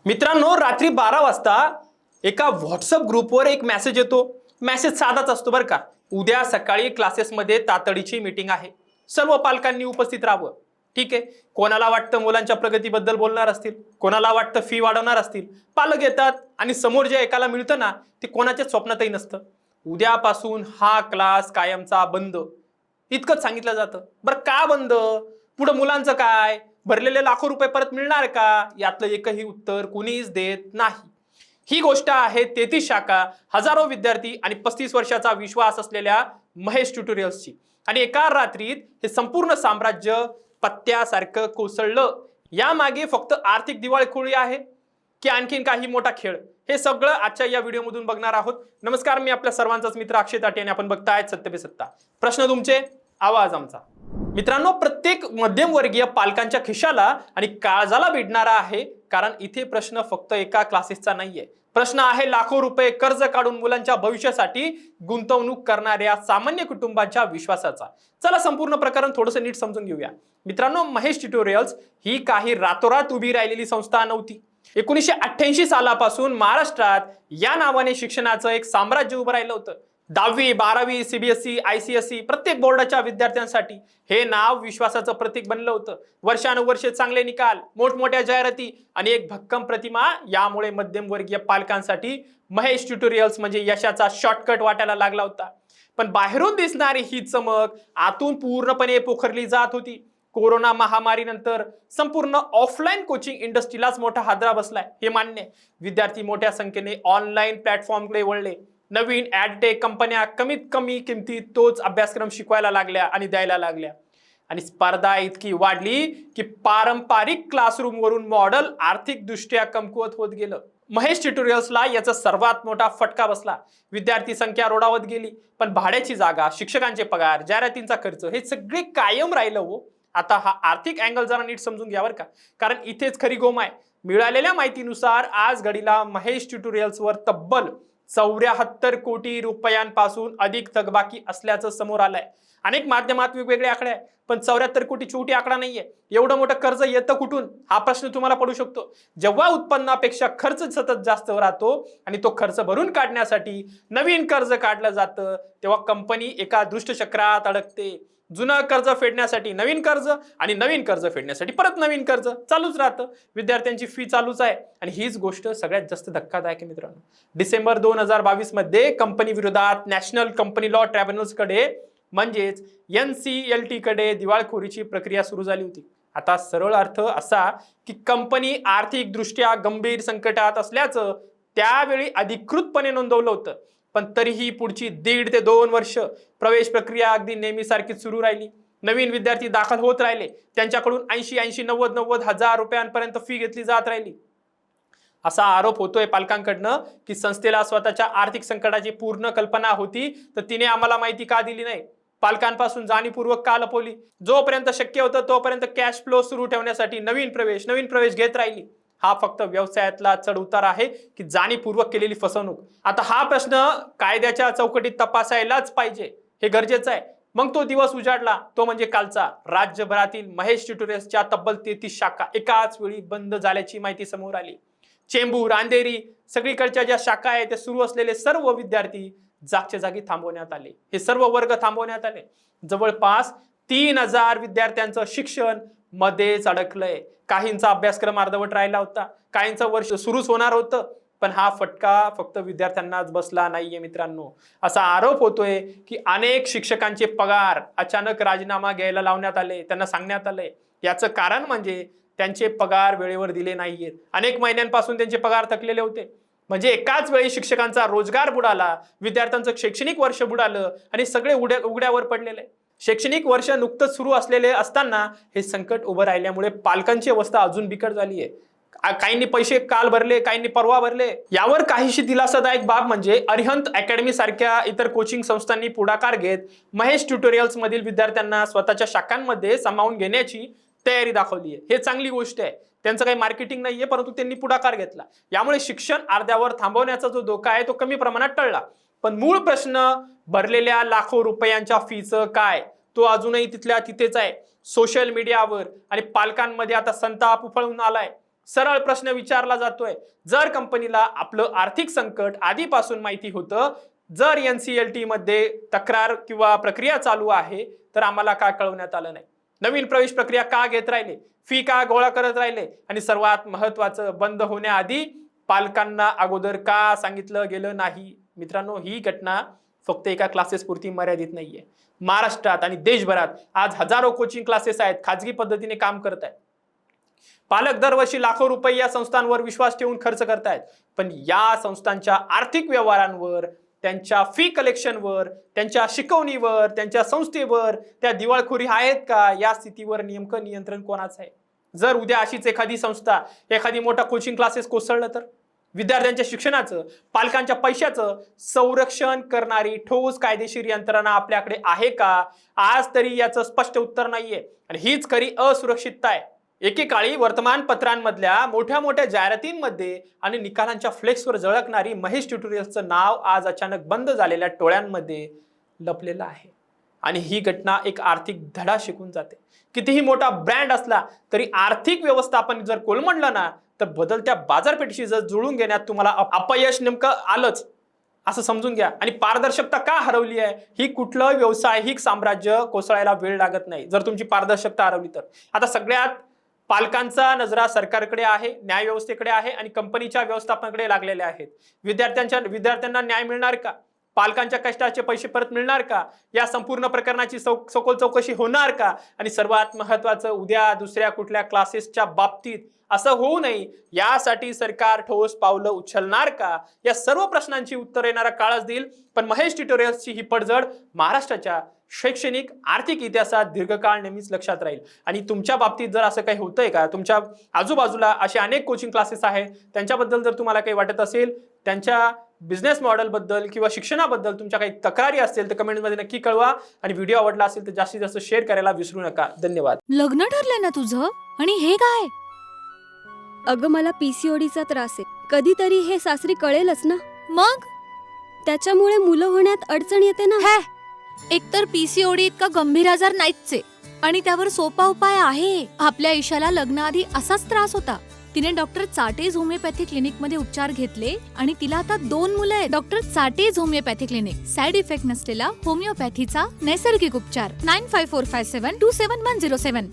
मित्रांनो, रात्री 12 वाजता एका व्हॉट्सअप ग्रुपवर एक मेसेज येतो. मेसेज साधाच असतो बरं का. उद्या सकाळी क्लासेसमध्ये तातडीची मीटिंग आहे, सर्व पालकांनी उपस्थित राहावं. ठीक आहे. कोणाला वाटतं मुलांच्या प्रगतीबद्दल बोलणार असतील, कोणाला वाटतं फी वाढवणार असतील. पालक येतात आणि समोर जे ऐकायला मिळतं ना, ते कोणाच्याच स्वप्नातही नसतं. उद्यापासून हा क्लास कायमचा बंद, इतकंच सांगितलं जातं. बरं, का बंद? पुढे मुलांचं काय? भरलेले लाखो रुपये परत मिळणार का? यातलं एकही उत्तर कुणीच देत नाही. ही गोष्ट आहे 33 शाखा, हजारो विद्यार्थी आणि 35 वर्षाचा विश्वास असलेल्या महेश ट्युटोरियल्सची. आणि एका रात्रीत हे संपूर्ण साम्राज्य पत्त्यासारखं कोसळलं. यामागे फक्त आर्थिक दिवाळखोरी आहे की आणखीन काही मोठा खेळ? हे सगळं आजच्या या व्हिडिओमधून बघणार आहोत. नमस्कार, मी आपल्या सर्वांचाच मित्र अक्षय ताटे आणि आपण बघतायत सत्य पे सत्ता. प्रश्न तुमचे, आवाज आमचा. मित्रांनो, प्रत्येक मध्यमवर्गीय पालकांच्या खिशाला आणि काळजाला भिडणारा आहे. कारण इथे प्रश्न फक्त एका क्लासेसचा नाहीये. प्रश्न आहे लाखो रुपये कर्ज काढून मुलांच्या भविष्यासाठी गुंतवणूक करणाऱ्या सामान्य कुटुंबाच्या विश्वासाचा. चला संपूर्ण प्रकरण थोडंसं नीट समजून घेऊया. मित्रांनो, महेश ट्युटोरियल्स ही काही रातोरात उभी राहिलेली संस्था नव्हती. 1988 सालापासून महाराष्ट्रात या नावाने शिक्षणाचं एक साम्राज्य उभं राहिलं होतं. 10वी 12वी सीबीएसई आयसीएसई प्रत्येक बोर्डाच्या विद्यार्थ्यांसाठी हे नाव विश्वासाचं प्रतीक बनलं होतं. वर्षानुवर्षे चांगले निकाल, मोठमोठ्या जाहिराती आणि एक भक्कम प्रतिमा. यामुळे मध्यमवर्गीय पालकांसाठी महेश ट्युटोरियल्स म्हणजे यशाचा शॉर्टकट वाटायला लागला होता. पण बाहेरून दिसणारी ही चमक आतून पूर्णपणे पोखरली जात होती. कोरोना महामारीनंतर संपूर्ण ऑफलाईन कोचिंग इंडस्ट्रीलाच मोठा हादरा बसलाय, हे मान्य. विद्यार्थी मोठ्या संख्येने ऑनलाईन प्लॅटफॉर्मकडे वळले. नवीन ऍडटेक कंपन्या कमीत कमी किमतीत तोच अभ्यासक्रम शिकवायला लागल्या आणि द्यायला लागल्या. आणि स्पर्धा इतकी वाढली की पारंपरिक क्लासरूम वरून मॉडेल आर्थिकदृष्ट्या कमकुवत होत गेलं. महेश ट्युटोरियल्सला याचा सर्वात मोठा फटका बसला. विद्यार्थी संख्या रोडावत गेली, पण भाड्याची जागा, शिक्षकांचे पगार, जाहिरातींचा खर्च हे सगळे कायम राहिलं हो. आता हा आर्थिक अँगल जरा नीट समजून घ्यावर का, कारण इथेच खरी गोम आहे. मिळालेल्या माहितीनुसार आज घडीला महेश ट्युटोरियल्सवर तब्बल 74 कोटी रुपयांपासून अधिक थकबाकी असल्याचं समोर आलंय. अनेक माध्यमात वेगवेगळे आकडे आहे, पण 74 कोटी छोटी आकडा नाहीये. एवढं मोठं कर्ज येतं कुठून, हा प्रश्न तुम्हाला पडू शकतो. जेव्हा उत्पन्नापेक्षा खर्च सतत जास्त राहतो आणि तो खर्च भरून काढण्यासाठी नवीन कर्ज काढलं जातं, तेव्हा कंपनी एका दुष्टचक्रात अडकते. जुनं कर्ज फेडण्यासाठी नवीन कर्ज आणि नवीन कर्ज फेडण्यासाठी परत नवीन कर्ज चालूच राहतं. विद्यार्थ्यांची फी चालूच आहे. आणि हीच गोष्ट सगळ्यात जास्त धक्कादायक आहे मित्रांनो. डिसेंबर 2022 मध्ये कंपनी विरोधात नॅशनल कंपनी लॉ ट्रायब्युनल्स कडे म्हणजेच NCLT कडे दिवाळखोरीची प्रक्रिया सुरू झाली होती. आता सरळ अर्थ असा की कंपनी आर्थिकदृष्ट्या गंभीर संकटात असल्याचं त्यावेळी अधिकृतपणे नोंदवलं होतं. पण तरीही पुढची 1.5 ते 2 वर्ष प्रवेश प्रक्रिया अगदी नेहमीसारखीच सुरू राहिली. नवीन विद्यार्थी दाखल होत राहिले, त्यांच्याकडून 80-90 हजार रुपयांपर्यंत फी घेतली जात राहिली. असा आरोप होतोय पालकांकडनं की संस्थेला स्वतःच्या आर्थिक संकटाची पूर्ण कल्पना होती, तर तिने आम्हाला माहिती का दिली नाही, पालकांपासून जाणीवपूर्वक का लपवली. जोपर्यंत शक्य होतं तोपर्यंत कॅश फ्लो सुरू ठेवण्यासाठी नवीन प्रवेश घेत राहिली. हा फक्त व्यवसायातला चढ उतार आहे की जाणीवपूर्वक केलेली फसवणूक? आता हा प्रश्न कायद्याच्या चौकटीत तपासायलाच पाहिजे, हे गरजेचं आहे. मग तो दिवस उजाडला, तो म्हणजे कालचा. राज्यभरातील महेश ट्युटोरियल्सच्या तब्बल 33 शाखा एकाच वेळी बंद झाल्याची माहिती समोर आली. चेंबूर, अंधेरी सगळीकडच्या ज्या शाखा आहेत, ते सुरू असलेले सर्व विद्यार्थी जागच्या जागी थांबवण्यात आले. हे सर्व वर्ग थांबवण्यात आले. जवळपास 3000 विद्यार्थ्यांचं शिक्षण मध्येच अडकलंय. काहींचा अभ्यासक्रम अर्धवट राहिला होता, काहींचं वर्ष सुरूच होणार होतं. पण हा फटका फक्त विद्यार्थ्यांनाच बसला नाहीये मित्रांनो. असा आरोप होतोय की अनेक शिक्षकांचे पगार अचानक राजीनामा घ्यायला लावण्यात आले, त्यांना सांगण्यात आलंय. याचं कारण म्हणजे त्यांचे पगार वेळेवर दिले नाहीयेत. अनेक महिन्यांपासून त्यांचे पगार थकलेले होते. म्हणजे एकाच वेळी शिक्षकांचा रोजगार बुडाला, विद्यार्थ्यांचं शैक्षणिक वर्ष बुडालं आणि सगळे उघड्यावर पडलेले. शैक्षणिक वर्ष नुकतंच सुरू असलेले असताना हे संकट उभं राहिल्यामुळे पालकांची अवस्था अजून बिकट झाली आहे. काहींनी पैसे काल भरले, काहींनी परवा भरले. यावर काहीशी दिलासादायक बाब म्हणजे अरिहंत अकॅडमी सारख्या इतर कोचिंग संस्थांनी पुढाकार घेत महेश ट्युटोरियल्स मधील विद्यार्थ्यांना स्वतःच्या शाखांमध्ये सामावून घेण्याची तयारी दाखवली आहे. हे चांगली गोष्ट आहे. त्यांचं काही मार्केटिंग नाहीये, परंतु त्यांनी पुढाकार घेतला. यामुळे शिक्षण अर्ध्यावर थांबवण्याचा जो धोका आहे तो कमी प्रमाणात टळला. पण मूळ प्रश्न भरलेल्या लाखो रुपयांच्या फीचं काय, तो अजूनही तिथल्या तिथेच आहे. सोशल मीडियावर आणि पालकांमध्ये आता संताप उफळून आलाय. सरळ प्रश्न विचारला जातोय, जर कंपनीला आपलं आर्थिक संकट आधीपासून माहिती होतं, जर NCLT मध्ये तक्रार किंवा प्रक्रिया चालू आहे, तर आम्हाला का कळवण्यात आलं नाही? नवीन प्रवेश प्रक्रिया का घेत राहिले? फी का गोळा करत राहिले? आणि सर्वात महत्वाचं, बंद होण्याआधी पालकांना अगोदर का सांगितलं गेलं नाही? मित्रांनो, ही घटना फक्त एका क्लासेस पुरती मर्यादित नाहीये. महाराष्ट्रात आणि देशभरात आज हजारो कोचिंग क्लासेस आहेत, खाजगी पद्धतीने काम करत आहेत. पालक दरवर्षी लाखो रुपये या संस्थांवर विश्वास ठेवून खर्च करतायत, पण या संस्थांच्या आर्थिक व्यवहारांवर, त्यांच्या फी कलेक्शनवर, त्यांच्या शिकवणीवर, त्यांच्या संस्थेवर त्या दिवाळखोरी आहेत का? या स्थितीवर नेमकं नियंत्रण कोणाचं आहे? जर उद्या अशीच एखादी संस्था, एखादी मोठा कोचिंग क्लासेस कोसळलं तर विद्यार्थ्यांच्या शिक्षणाचं, पालकांच्या पैशाचं संरक्षण करणारी ठोस कायदेशीर यंत्रणा आपल्याकडे आहे का? आज तरी याचं स्पष्ट उत्तर नाहीये आणि हीच खरी असुरक्षितता आहे. एकेकाळी वर्तमानपत्रांमधल्या मोठ्या मोठ्या जाहिरातींमध्ये आणि निकालांच्या फ्लेक्सवर झळकणारी महेश ट्युटोरियल्सचं नाव आज अचानक बंद झालेल्या टोळ्यांमध्ये लपलेलं आहे. आणि ही घटना एक आर्थिक धडा शिकून जाते. कितीही मोठा ब्रँड असला तरी आर्थिक व्यवस्थापन जर कोलमडलं ना, तर बदलत्या बाजारपेठेशी जर जुळून घेण्यात तुम्हाला अपयश नेमकं आलंच असं समजून घ्या. आणि पारदर्शकता का हरवली आहे? ही कुठलं व्यावसायिक साम्राज्य कोसळायला वेळ लागत नाही जर तुमची पारदर्शकता हरवली तर. आता सगळ्यात पालकांचा नजरा सरकारकडे आहे, न्याय व्यवस्थेकडे आहे आणि कंपनीच्या व्यवस्थापनाकडे लागलेल्या आहेत. विद्यार्थ्यांना न्याय मिळणार का? पालकांच्या कष्टाचे पैसे परत मिळणार का? या संपूर्ण प्रकरणाची सखोल चौकशी होणार का? आणि सर्वात महत्त्वाचं, उद्या दुसऱ्या कुठल्या क्लासेसच्या बाबतीत असं होऊ नये यासाठी सरकार ठोस पावलं उचलणार का? या सर्व प्रश्नांची उत्तर येणारा काळच देईल. पण महेश ट्युटोरियल्सची ही पडझड महाराष्ट्राच्या शैक्षणिक आर्थिक इतिहासात दीर्घकाळ नेहमीच लक्षात राहील. आणि तुमच्या बाबतीत जर असं काही होतंय का, तुमच्या आजूबाजूला असे अनेक कोचिंग क्लासेस आहेत, त्यांच्याबद्दल जर तुम्हाला काही वाटत असेल, त्यांच्या बिझनेस मॉडेल बद्दल किंवा शिक्षणाबद्दल तुमच्या काही तक्रारी असतील तर कमेंटमध्ये नक्की कळवा. आणि व्हिडिओ आवडला असेल तर जास्तीत जास्त शेअर करायला विसरू नका. धन्यवाद. लग्न ठरलंय ना तुझं? आणि हे काय? अगं, मला PCODचा त्रास आहे. कधीतरी हे सासरी कळेलच ना. मग त्याच्यामुळे मुलं होण्यात अडचण येते ना. हे एकतर PCOD इतका गंभीर आजार नाहीच आहे आणि त्यावर सोपा उपाय आहे. आपल्या ईशाला लग्नाआधी असाच त्रास होता. तिने डॉक्टर चाटेज होमिओपॅथी क्लिनिक मध्ये उपचार घेतले आणि तिला आता 2 मुलं आहेत. डॉक्टर चाटेज होमिओपॅथी क्लिनिक, साइड इफेक्ट नसलेला होमिओपॅथीचा नैसर्गिक उपचार. 9545727107